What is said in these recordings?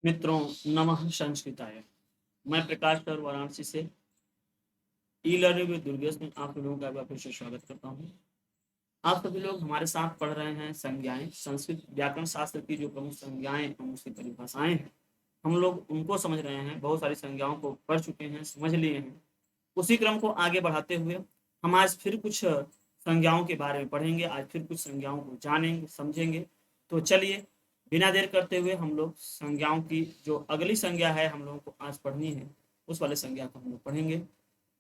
मित्रों, नमः संस्कृताय। मैं प्रकाश सर वाराणसी से ई लर्निंग विद दुर्गेश में आप लोगों का एक बार फिर से स्वागत करता हूँ। आप सभी लोग हमारे साथ पढ़ रहे हैं संज्ञाएं, संस्कृत व्याकरण शास्त्र की जो प्रमुख संज्ञाएं एवं उसकी परिभाषाएं हैं, हम लोग उनको समझ रहे हैं। बहुत सारी संज्ञाओं को पढ़ चुके हैं, समझ लिए हैं। उसी क्रम को आगे बढ़ाते हुए हम आज फिर कुछ संज्ञाओं के बारे में पढ़ेंगे। आज फिर कुछ संज्ञाओं को जानेंगे, समझेंगे। तो चलिए, बिना देर करते हुए हम लोग संज्ञाओं की जो अगली संज्ञा है हम लोगों को आज पढ़नी है, उस वाले संज्ञा को हम लोग पढ़ेंगे।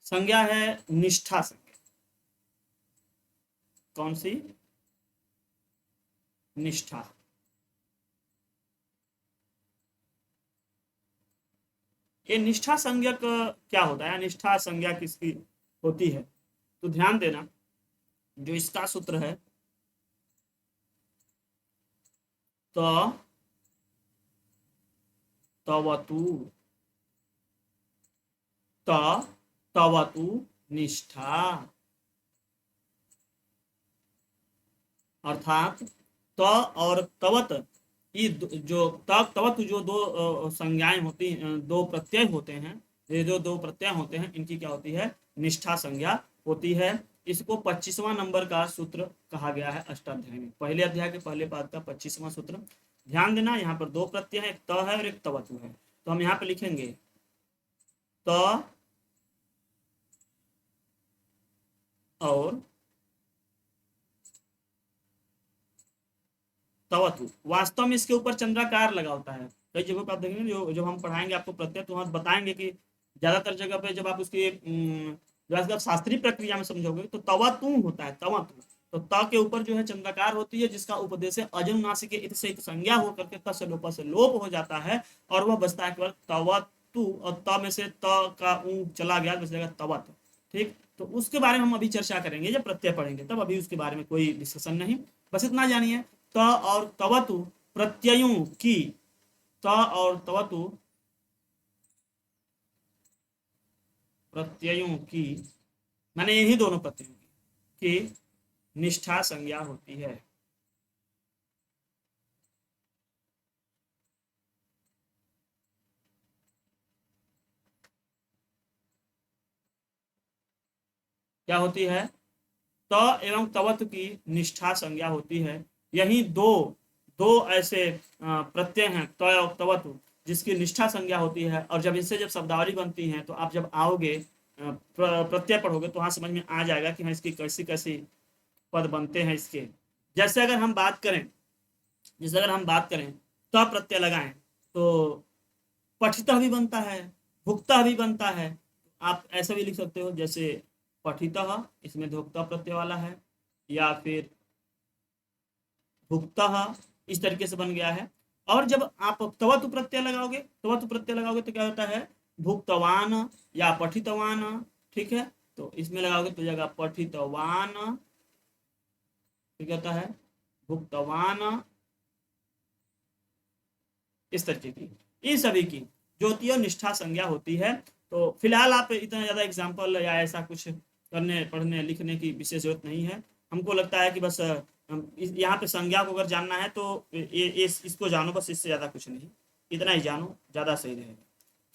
संज्ञा है निष्ठा संज्ञा। कौन सी? निष्ठा। ये निष्ठा संज्ञक क्या होता है? निष्ठा संज्ञा किसकी होती है? तो ध्यान देना, जो इसका सूत्र है, तो तवतु त तवतु निष्ठा, अर्थात त और तवत, ये जो तवत जो दो संज्ञाएं होती, दो प्रत्यय होते हैं, ये जो दो प्रत्यय होते हैं, इनकी क्या होती है? निष्ठा संज्ञा होती है। इसको 25वां नंबर का सूत्र कहा गया है अष्टाध्याय में। पहले अध्याय के पहले पाद का 25वां सूत्र। ध्यान देना, यहाँ पर दो प्रत्यय है, एक त है और एक तवतु है। तो हम यहाँ पे लिखेंगे त और तवतु। वास्तव में इसके ऊपर चंद्राकार लगा होता है। कई जगहों पर आप देखेंगे, जो जब हम पढ़ाएंगे आपको प्रत्यय, तो वहां बताएंगे कि ज्यादातर जगह पे जब आप उसकी जब आप शास्त्रीय प्रक्रिया में समझोगे तो तवतु होता है, तवतु। तो त के ऊपर जो है चंद्राकार होती है, जिसका उपदेश है अजनुनासिक इत से एक संज्ञा होकर के त से लोप से लोप हो जाता है, और वह बचता है केवल तवतु। और त में से त का ऊ चला गया, बच जाएगा तवत। ठीक, तो उसके बारे में हम अभी चर्चा करेंगे जब प्रत्यय पढ़ेंगे, तब अभी उसके बारे में कोई डिस्कशन नहीं। बस इतना जानिए, त और तवतु प्रत्ययों की, त और तवतु प्रत्ययों की, माने यही दोनों प्रत्ययों की निष्ठा संज्ञा होती है। क्या होती है? त एवं तवत की निष्ठा संज्ञा होती है। यही दो दो ऐसे प्रत्यय हैं, त और तवत, जिसकी निष्ठा संज्ञा होती है। और जब इनसे जब शब्दावली बनती है, तो आप जब आओगे प्रत्यय पढ़ोगे, तो वहां समझ में आ जाएगा कि हाँ, इसकी कैसी कैसी पद बनते हैं इसके। जैसे अगर हम बात करें, जैसे अगर हम बात करें, त प्रत्यय लगाएं, तो पठित भी बनता है, भुक्त भी बनता है। आप ऐसा भी लिख सकते हो, जैसे पठित, इसमें धोक्ता प्रत्यय वाला है, या फिर भुक्त, इस तरीके से बन गया है। और जब आप तवतु प्रत्यय लगाओगे, तवतु प्रत्यय लगाओगे तो क्या होता है? भुक्तवान या पठितवान। ठीक है, तो इसमें लगाओगे तो जगह पठितवान, क्या होता है? भुक्तवान। इस तरीके की, इन सभी की जो होती है निष्ठा संज्ञा होती है। तो फिलहाल आप इतना ज्यादा एग्जाम्पल या ऐसा कुछ करने, पढ़ने, लिखने की विशेष जरूरत नहीं है। हमको लगता है कि बस यहाँ पे संज्ञा को अगर जानना है तो इसको जानो, बस, इससे ज्यादा कुछ नहीं। इतना ही जानो, ज्यादा सही रहेगा।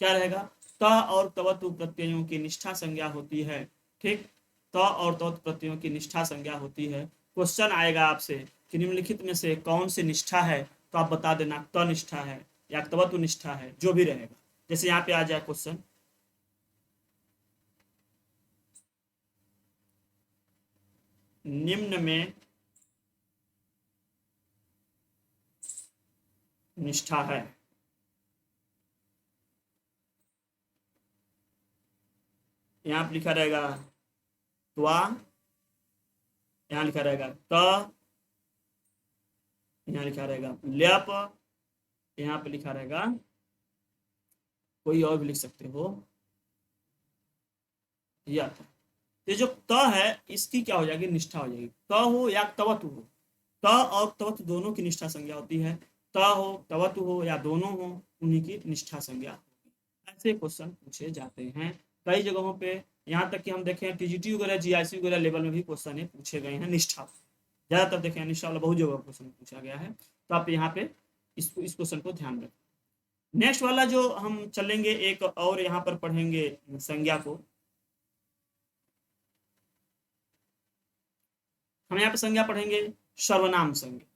क्या रहेगा? त और तवतु प्रत्ययों की निष्ठा संज्ञा होती है। ठीक, त और तवतु प्रत्ययों की निष्ठा संज्ञा होती है। क्वेश्चन आएगा आपसे कि निम्नलिखित में से कौन सी निष्ठा है, तो आप बता देना तनिष्ठा है या तवतु निष्ठा है, जो भी रहेगा। जैसे यहाँ पे आ जाए क्वेश्चन, निम्न में निष्ठा है, यहाँ पे लिखा रहेगा त्वा, यहाँ लिखा रहेगा त, यहाँ लिखा रहेगा ल्यप, यहाँ पे लिखा रहेगा, कोई और भी लिख सकते हो, या था। ये जो त है, इसकी क्या हो जाएगी? निष्ठा हो जाएगी। त हो या तवतु हो, त और तवतु दोनों की निष्ठा संज्ञा होती है। त हो, तवतु हो या दोनों हो, उन्हीं की निष्ठा संज्ञा होगी। ऐसे क्वेश्चन पूछे जाते हैं कई जगहों पे। यहाँ तक कि हम देखें टीजीटी वगैरह, जीआईसी वगैरह लेवल में भी क्वेश्चन पूछे गए हैं निष्ठा। ज्यादातर देखें निष्ठा वाला बहुत जगह क्वेश्चन पूछा गया है। तो आप यहाँ पे इस क्वेश्चन को ध्यान रखें। नेक्स्ट वाला जो हम चलेंगे, एक और यहाँ पर पढ़ेंगे संज्ञा को। हम यहाँ पे संज्ञा पढ़ेंगे सर्वनाम संज्ञा।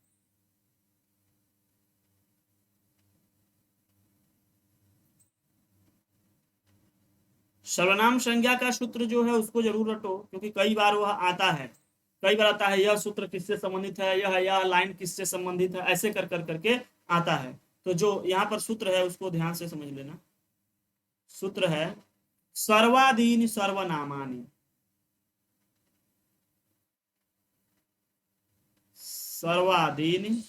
सर्वनाम संज्ञा का सूत्र जो है उसको जरूर रटो, क्योंकि कई बार वह आता है, कई बार आता है यह सूत्र किससे संबंधित है, यह लाइन किससे संबंधित है, ऐसे कर कर करके आता है। तो जो यहाँ पर सूत्र है उसको ध्यान से समझ लेना। सूत्र है सर्वादीन सर्वनामानि। सर्वादीन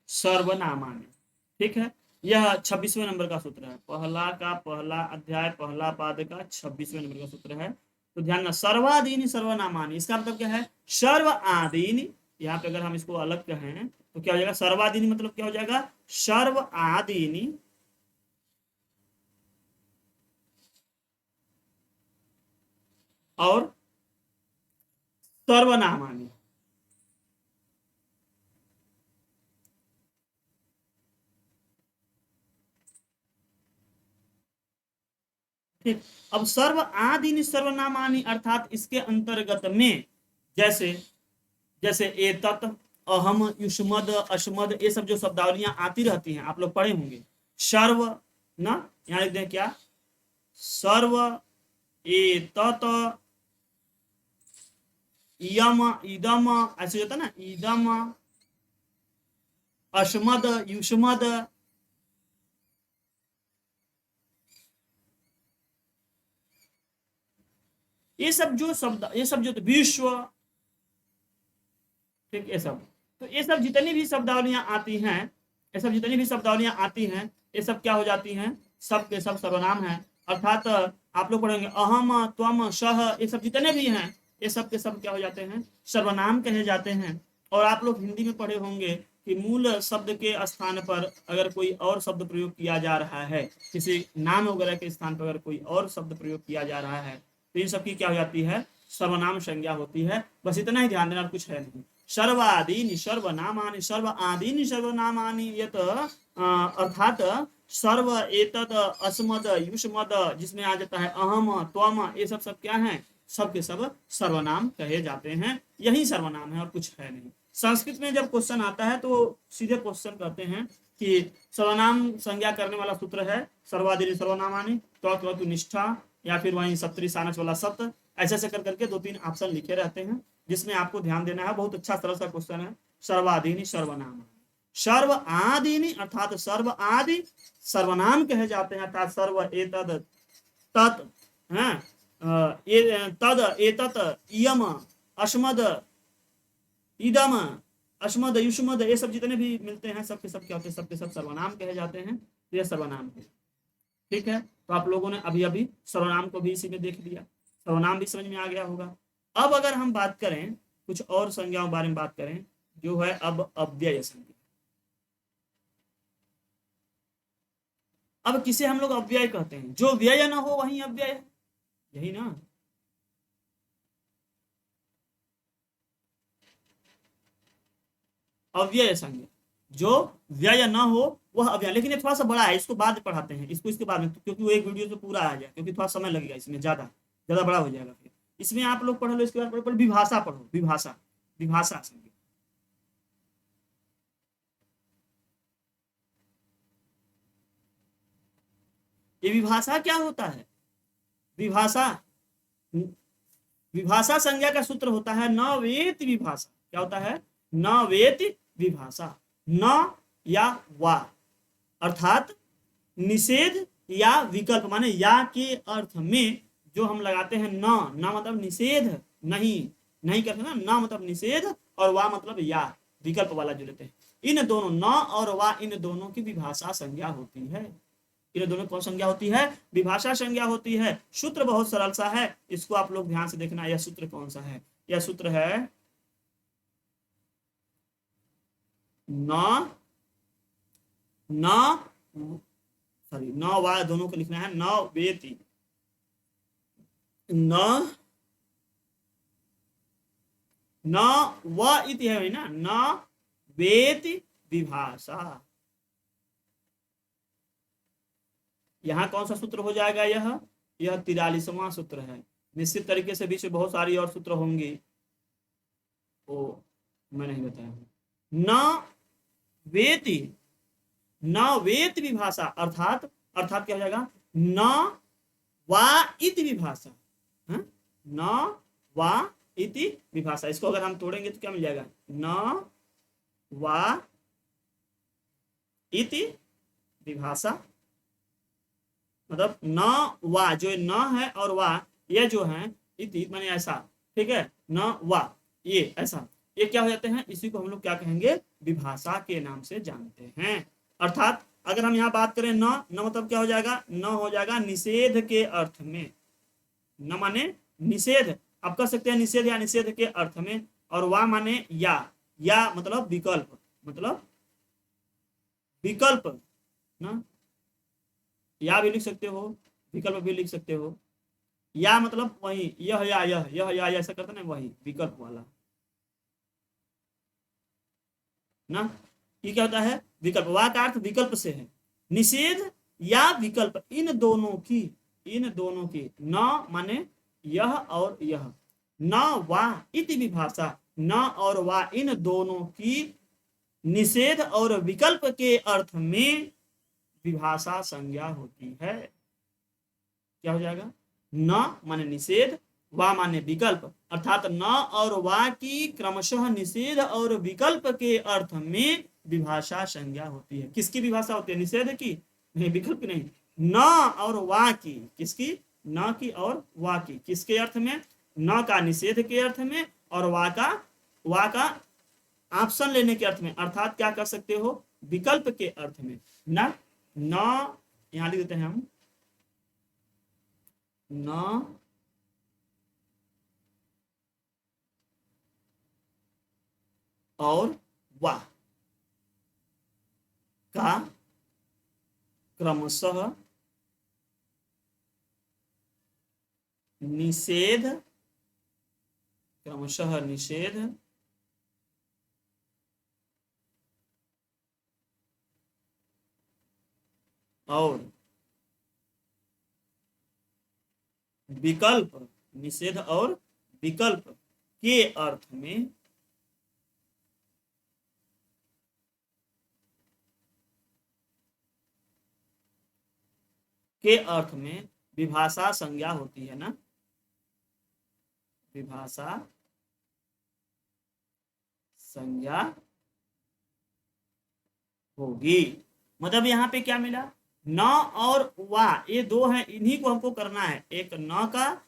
सर्वनामानि। ठीक है, यह 26वें नंबर का सूत्र है, पहला का पहला अध्याय पहला पाद का 26वें नंबर का सूत्र है। तो ध्यान ना, सर्वादीन सर्वनामानि, इसका मतलब क्या है, सर्व आदीन। यहाँ पे अगर हम इसको अलग कहें तो क्या हो जाएगा, सर्वादीन मतलब क्या हो जाएगा, सर्व आदीन और सर्वनामानि। ठीक, अब सर्व आदि सर्वनामानि अर्थात इसके अंतर्गत में जैसे जैसे एतत, अहम, युष्मद, अशमद, ये सब जो शब्दावलियां आती रहती हैं, आप लोग पढ़े होंगे। सर्व ना, यहाँ लिख दें क्या, सर्व एतत यम इदम, ऐसे होता है ना, इदम अशमद युष्मद, ये सब जो शब्द, ये सब जो विश्व, ठीक, ये सब, तो ये सब जितनी भी शब्दावलियां आती हैं, ये सब जितनी भी शब्दावलियां आती हैं, ये सब क्या हो जाती हैं, सब के सब सर्वनाम हैं। अर्थात आप लोग पढ़ेंगे अहम त्वम सह, ये सब जितने भी हैं, ये सब के सब क्या हो जाते हैं, सर्वनाम कहे जाते हैं। और आप लोग हिंदी में पढ़े होंगे कि मूल शब्द के स्थान पर अगर कोई और शब्द प्रयोग किया जा रहा है, किसी नाम वगैरह के स्थान पर अगर कोई और शब्द प्रयोग किया जा रहा है, तो इन सब की क्या हो जाती है, सर्वनाम संज्ञा होती है। बस इतना ही ध्यान देना, कुछ है नहीं। सर्वादीनि सर्वनामानि, सर्व आदीनि सर्वनामानि, यत अर्थात सर्व एतद अस्मद युष्मद, जिसमें आ जाता है अहम त्वम, ये सब सब क्या है, सब के सब सर्वनाम कहे जाते हैं। यही सर्वनाम है और कुछ है नहीं। संस्कृत में जब क्वेश्चन आता है तो सीधे क्वेश्चन करते हैं कि सर्वनाम संज्ञा करने वाला सूत्र है सर्वादीनि सर्वनामानि, तो निष्ठा, या फिर वहीं सप्तरी सानस वाला सप्त, ऐसे ऐसे कर करके दो तीन ऑप्शन लिखे रहते हैं, जिसमें आपको ध्यान देना है। बहुत अच्छा सरल सा क्वेश्चन है। सर्वादीनि सर्वनाम, सर्व आदीनि अर्थात सर्व आदि सर्वनाम कहे जाते हैं, अर्थात सर्व एतद तत्, हैं, तद एतत इयम अस्मद इदम अस्मद युष्मद, ये सब जितने भी मिलते हैं, सबके सब क्या होते हैं, सबके सब सर्वनाम कहे जाते हैं। तो ये सर्वनाम है। ठीक है, तो आप लोगों ने अभी अभी सर्वनाम को भी इसी में देख लिया, सर्वनाम भी समझ में आ गया होगा। अब अगर हम बात करें कुछ और संज्ञाओं बारे में बात करें, जो है अब अव्यय संज्ञा। अब किसे हम लोग अव्यय कहते हैं, जो व्यय ना हो वही अव्यय है, यही ना। अव्यय संज्ञा, जो व्यय ना हो वह अव्यय। लेकिन ये थोड़ा सा बड़ा है, इसको बाद पढ़ाते हैं, इसको इसके बाद में, क्योंकि वो एक वीडियो से पूरा आ जाए, क्योंकि थोड़ा समय लगेगा इसमें, ज्यादा ज्यादा बड़ा हो जाएगा। फिर इसमें आप लोग पढ़ लो, इसके बाद पढ़ो विभाषा, पढ़ो विभाषा, विभाषा संज्ञा। ये विभाषा क्या होता है, विभाषा, विभाषा संज्ञा का सूत्र होता है न वेत विभाषा। क्या होता है, न वेत विभाषा, न या वा, अर्थात निषेध या विकल्प, माने या के अर्थ में जो हम लगाते हैं न मतलब निषेध, नहीं नहीं करते ना, न मतलब निषेध और वा मतलब या, विकल्प वाला जो लेते हैं, इन दोनों न और वा, इन दोनों की विभाषा संज्ञा होती है। इन दोनों कौन संज्ञा होती है, विभाषा संज्ञा होती है। सूत्र बहुत सरल सा है, इसको आप लोग ध्यान से देखना। यह सूत्र कौन सा है, यह सूत्र है न, न सॉरी, न वा दोनों को लिखना है, न वेति, न न व इति है ना, न वेति विभाषा। यहाँ कौन सा सूत्र हो जाएगा? यह 43वां सूत्र है। निश्चित तरीके से बीच में बहुत सारी और सूत्र होंगी, वो मैं नहीं बताया। न वेति, न वेति विभाषा, अर्थात क्या हो जाएगा? न वा इति विभाषा, न वा इति विभाषा। इसको अगर हम तोड़ेंगे तो क्या मिल जाएगा? न वा इति विभाषा, मतलब न वा, जो न है और वा ये जो है इति माने ऐसा, ठीक है, न वा ये ऐसा, ये क्या हो जाते हैं? इसी को हम लोग क्या कहेंगे? विभाषा के नाम से जानते हैं। अर्थात अगर हम यहाँ बात करें न मतलब क्या हो जाएगा? न हो जाएगा निषेध के अर्थ में। न माने निषेध, आप कह सकते हैं निषेध या निषेध के अर्थ में, और वा माने या मतलब विकल्प, मतलब विकल्प ना, या भी लिख सकते हो, विकल्प भी लिख सकते हो। या मतलब वही यह या ऐसा करते ना, वही विकल्प वाला ना। ये क्या होता है? विकल्प। वा का अर्थ विकल्प से है। निषेध या विकल्प, इन दोनों की न माने यह और यह, न वा इति विभाषा, न और वा इन दोनों की निषेध और विकल्प के अर्थ में विभाषा संज्ञा होती है। क्या हो जाएगा? न माने निषेध, वा माने विकल्प, अर्थात न और वा की क्रमशः निषेध और विकल्प के अर्थ में विभाषा संज्ञा होती है। किसकी विभाषा होती है? निषेध की? नहीं, विकल्प की नहीं, न और वा की। किसकी? न की और वा की। किसके अर्थ में? न का निषेध के अर्थ में, और वा का ऑप्शन लेने के अर्थ में, अर्थात क्या कर सकते हो? विकल्प के अर्थ में। न यहां लिख देते हैं हम, न और वा का क्रमशः निषेध और विकल्प, निषेध और विकल्प के अर्थ में विभाषा संज्ञा होती है ना, विभाषा संज्ञा होगी। मतलब यहाँ पे क्या मिला? न और वा, ये दो हैं, इन्हीं को हमको करना है, एक न का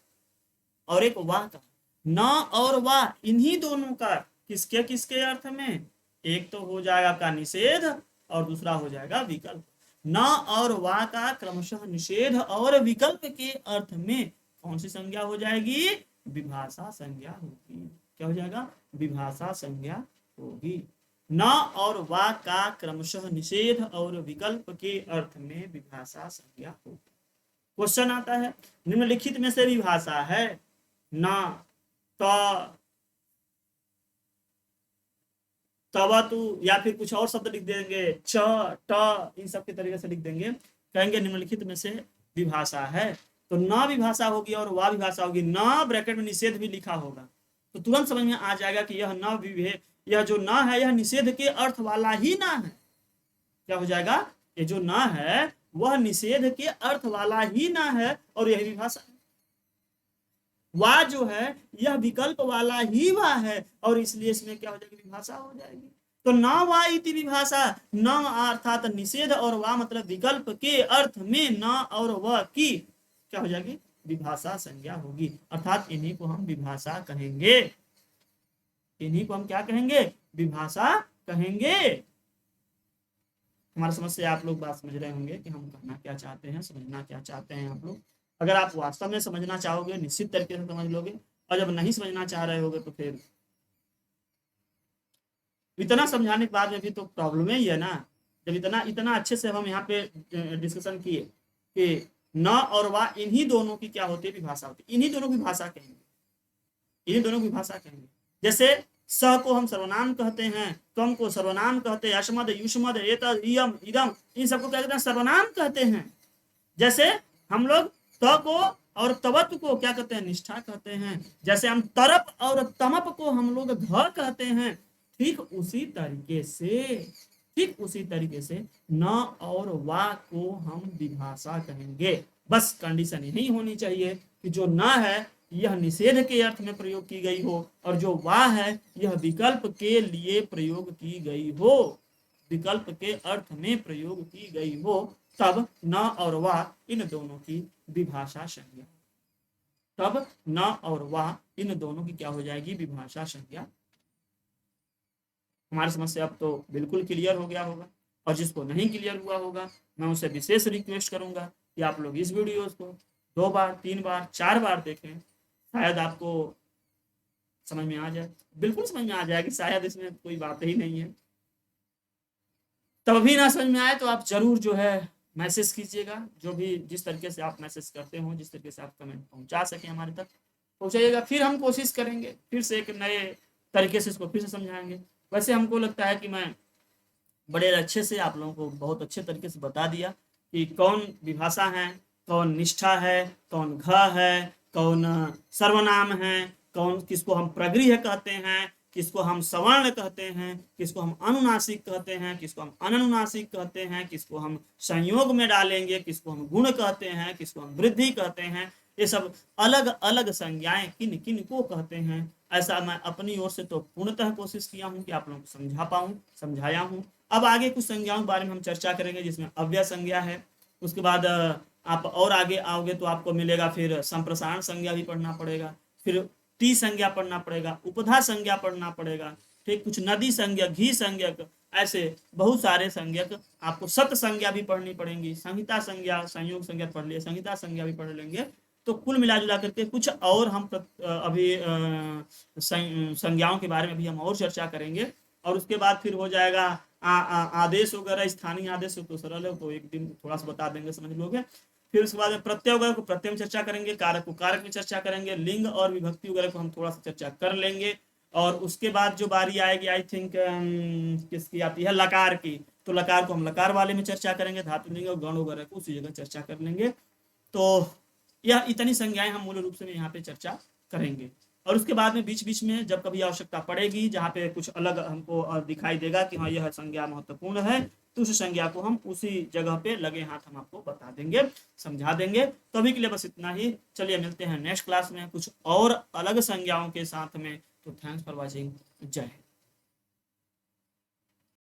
और एक वा का। न और वा इन्हीं दोनों का किसके अर्थ में? एक तो हो जाएगा का निषेध और दूसरा हो जाएगा विकल्प। न और वा का क्रमशः निषेध और विकल्प के अर्थ में कौन सी संज्ञा हो जाएगी? विभाषा संज्ञा होगी। क्या हो जाएगा? विभाषा संज्ञा होगी। न और वा का क्रमशः निषेध और विकल्प के अर्थ में विभाषा संज्ञा होगी। क्वेश्चन आता है, निम्नलिखित में से विभाषा है न, तवतु, या फिर कुछ और शब्द लिख देंगे, च ट, इन सब के तरीके से लिख देंगे। कहेंगे निम्नलिखित में से विभाषा है, तो न विभाषा होगी और वा विभाषा होगी। न ब्रैकेट में निषेध भी लिखा होगा तो तुरंत समझ में आ जाएगा कि यह न विभेद, यह जो न है यह निषेध के अर्थ वाला ही न है। क्या हो जाएगा? ये जो न है वह निषेध के अर्थ वाला ही न है, और यही विभाषा है। वा जो है यह विकल्प वाला ही वा है, और इसलिए इसमें क्या हो जाएगी? विभाषा हो जाएगी। तो न वा इति विभाषा, न अर्थात निषेध और वा मतलब विकल्प के अर्थ में न और व की क्या हो जाएगी? विभाषा संज्ञा होगी। अर्थात इन्हीं को हम विभाषा कहेंगे। इन्हीं को हम क्या कहेंगे? विभाषा कहेंगे। हमारी समझ से आप लोग बात समझ रहे होंगे कि हम कहना क्या चाहते हैं, समझना क्या चाहते हैं आप लोग। अगर आप वास्तव में समझना चाहोगे निश्चित तरीके से समझ लोगे, और जब नहीं समझना चाह रहे होगे तो फिर इतना समझाने के बाद में भी तो प्रॉब्लम ही है ना। जब इतना अच्छे से हम यहाँ पे डिस्कशन किए कि न और वा इन्हीं दोनों की क्या होती है? विभाषा होती है। इन्हीं दोनों की भाषा कहेंगे, इन्हीं दोनों की भाषा कहेंगे। जैसे स को हम सर्वनाम कहते हैं, त्वम को सर्वनाम कहते हैं, अश्मद, युष्मद, एतद, इयम, इदम, इन सबको क्या कहते हैं? सर्वनाम कहते हैं। जैसे हम लोग त को और तवत को क्या कहते हैं? निष्ठा कहते हैं। जैसे हम तरप और तमप को हम लोग घ कहते हैं। ठीक उसी तरीके से न और वा को हम विभाषा कहेंगे। बस कंडीशन यही होनी चाहिए कि जो न है यह निषेध के अर्थ में प्रयोग की गई हो, और जो वा है यह विकल्प के लिए प्रयोग की गई हो, विकल्प के अर्थ में प्रयोग की गई हो, तब न और वा इन दोनों की विभाषा संज्ञा, तब न और वा इन दोनों की क्या हो जाएगी? विभाषा संज्ञा। हमारी समस्या अब तो बिल्कुल क्लियर हो गया होगा, और जिसको नहीं क्लियर हुआ होगा मैं उसे विशेष रिक्वेस्ट करूंगा कि आप लोग इस वीडियो को 2 बार, 3 बार, 4 बार देखें, शायद आपको समझ में आ जाए। बिल्कुल समझ में आ जाएगी, शायद इसमें कोई बात ही नहीं है। तब भी ना समझ में आए तो आप जरूर जो है मैसेज कीजिएगा, जो भी जिस तरीके से आप मैसेज करते हो, जिस तरीके से आप कमेंट पहुंचा सके हमारे तक पहुंचाइएगा। फिर हम कोशिश करेंगे, फिर से एक नए तरीके से इसको फिर से समझाएंगे। वैसे हमको लगता है कि मैं बड़े अच्छे से आप लोगों को बहुत अच्छे तरीके से बता दिया कि कौन विभाषा है, कौन निष्ठा है, कौन घ है, कौन सर्वनाम है, कौन किसको हम प्रगृह कहते हैं, किसको हम सवर्ण कहते हैं, किसको हम अनुनासिक कहते हैं, किसको हम अननुनासिक कहते हैं, किसको हम संयोग में डालेंगे, किसको हम गुण कहते हैं, किसको हम वृद्धि कहते हैं। ये सब अलग अलग संज्ञाएं किन किन को कहते हैं, ऐसा मैं अपनी ओर से तो पूर्णतः कोशिश किया हूं कि आप लोगों को समझा पाऊं, समझाया हूं। अब आगे कुछ संज्ञाओं के बारे में हम चर्चा करेंगे, जिसमें अव्यय संज्ञा है। उसके बाद आप और आगे आओगे तो आपको मिलेगा फिर संप्रसारण संज्ञा भी पढ़ना पड़ेगा, फिर टी संज्ञा पढ़ना पड़ेगा, उपधा संज्ञा पढ़ना पड़ेगा, ठीक, कुछ नदी संज्ञा, घी संज्ञक, ऐसे बहुत सारे संज्ञक। आपको सत संज्ञा भी पढ़नी पड़ेंगी, संहिता संज्ञा, संयोग संज्ञा पढ़ लिए, संहिता संज्ञा भी पढ़ लेंगे। तो कुल मिला जुला करके कुछ और हम अभी संज्ञाओं के बारे में भी हम और चर्चा करेंगे। और उसके बाद फिर हो जाएगा आदेश वगैरह, स्थानीय आदेश तो सरल है, तो एक दिन थोड़ा सा बता देंगे, समझ लोगे। फिर उसके बाद प्रत्यय वगैरह को प्रत्यय में चर्चा करेंगे, कारक को कारक में चर्चा करेंगे, लिंग और विभक्ति वगैरह को हम थोड़ा सा चर्चा कर लेंगे। और उसके बाद जो बारी आएगी आई थिंक किसकी आती है? लकार की। तो लकार को हम लकार वाले में चर्चा करेंगे, धातु लिंग और गण वगैरह को उसी जगह चर्चा कर लेंगे। तो यह इतनी संज्ञाएं हम मूल रूप से यहाँ पे चर्चा करेंगे। और उसके बाद में बीच बीच में जब कभी आवश्यकता पड़ेगी, जहाँ पे कुछ अलग हमको दिखाई देगा कि हाँ यह संज्ञा महत्वपूर्ण है, तो उस संज्ञा को हम उसी जगह पे लगे हाथ हम आपको बता देंगे, समझा देंगे। तो अभी के लिए बस इतना ही। चलिए मिलते हैं नेक्स्ट क्लास में कुछ और अलग संज्ञाओं के साथ में। तो थैंक्स फॉर वॉचिंग। जय हिंद।